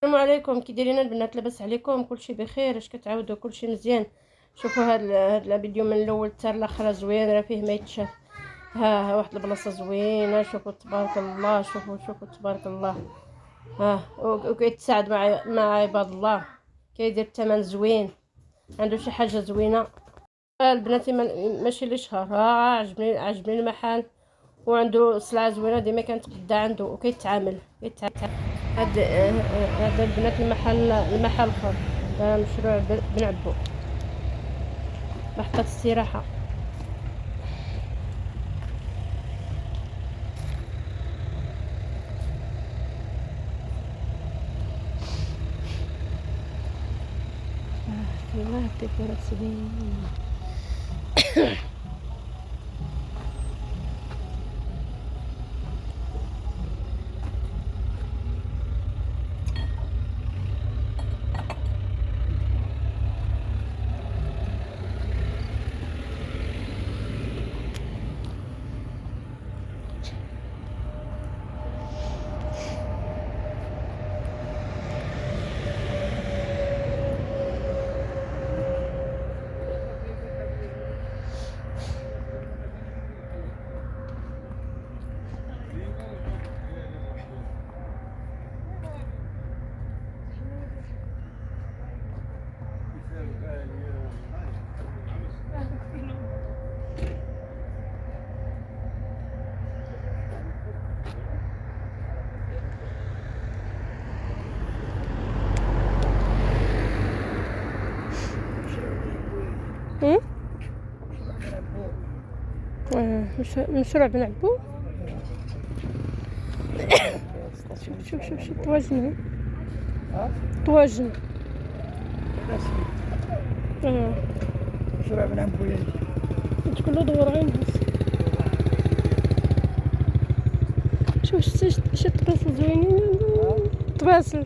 السلام عليكم، كي دايرين البنات؟ لاباس عليكم؟ كلشي بخير؟ اش كتعاودوا؟ كلشي مزيان؟ شوفوا هاد الفيديو من الاول حتى الاخر زوين، راه فيه ما يتشاف. ها واحد البلاصه زوينه، شوفوا تبارك الله، شوفوا تبارك الله. وكيتساعد مع عباد الله، كيدير الثمن زوين، عنده شي حاجه زوينه. البنات ماشي اللي شهر، عجبني المحل، وعنده سلعه زوينه ديما كنتقدا عنده وكيتعامل. هذا البنات المحل اخر، هذا مشروع بن عبو، محطة استراحة. والله الديكورات زوينين. مشروع بن عبو. شوف طواجن، طواجن. مشروع بن عبو تقول له دور عين هز. شوف شي طباسل زوينين، طباسل.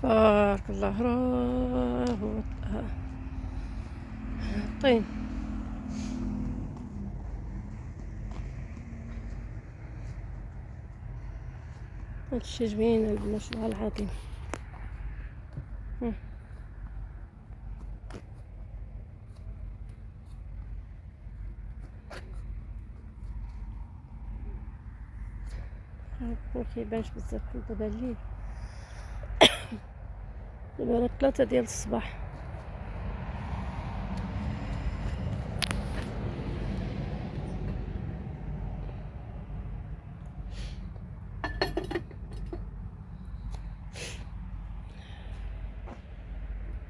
تبارك الله، راهو طين. هادشي زوين البنات، والله العظيم. مكيبانش بزاف دابا الليل، دابا 3 ديال الصباح.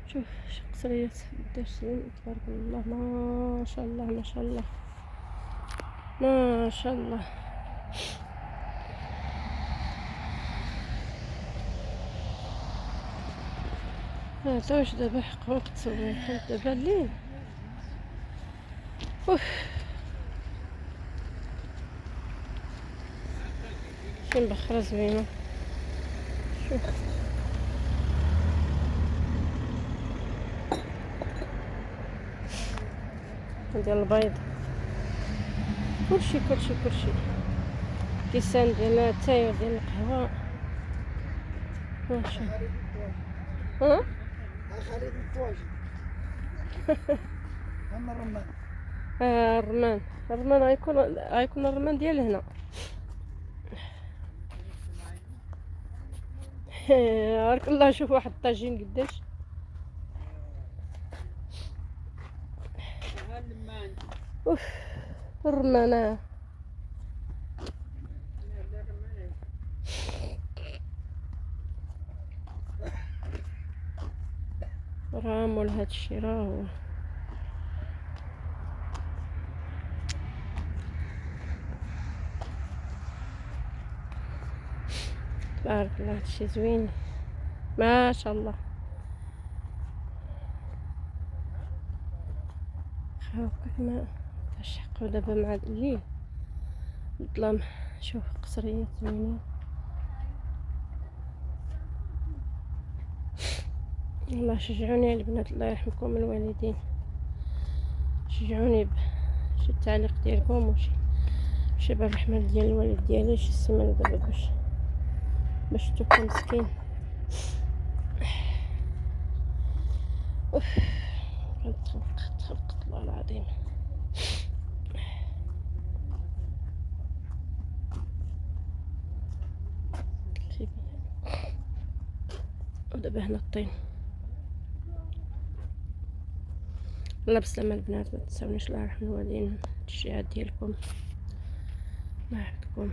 شوف شي قصريات قداش زوين، تبارك الله، ما شاء الله ما شاء الله ما شاء الله. هذا واش دابا حقا تصور دابا الليل. شي مبخرة زوينة. شوف ديال البيض، كلشي كيسان ديال التاي وديال القهوة. شوف خليط الطواجن. اما الرمان الرمان. الرمان غيكون الرمان ديال هنا. بارك الله. شوف واحد الطاجين قداش. اوف الرمانة. راه مول هادشي راهو. تبارك الله هادشي زوين ما شاء الله. هاكا ما تشحقو دابا مع الليل الظلام. شوف قصريات زوينين. الله شجعوني البنات، الله يرحمكم الوالدين، شجعوني بشي التعليق ديالكم وشي بالرحمة ديال الوالد ديالي شي السيمانة دابا باش تبقى مسكين. اوف تخلقت الله العظيم. ودابا هنا الطين. الله بسلامة البنات، ما تنساونيش الله يرحم الوالدين، التشجيعات ديالكم الله يحفظكم.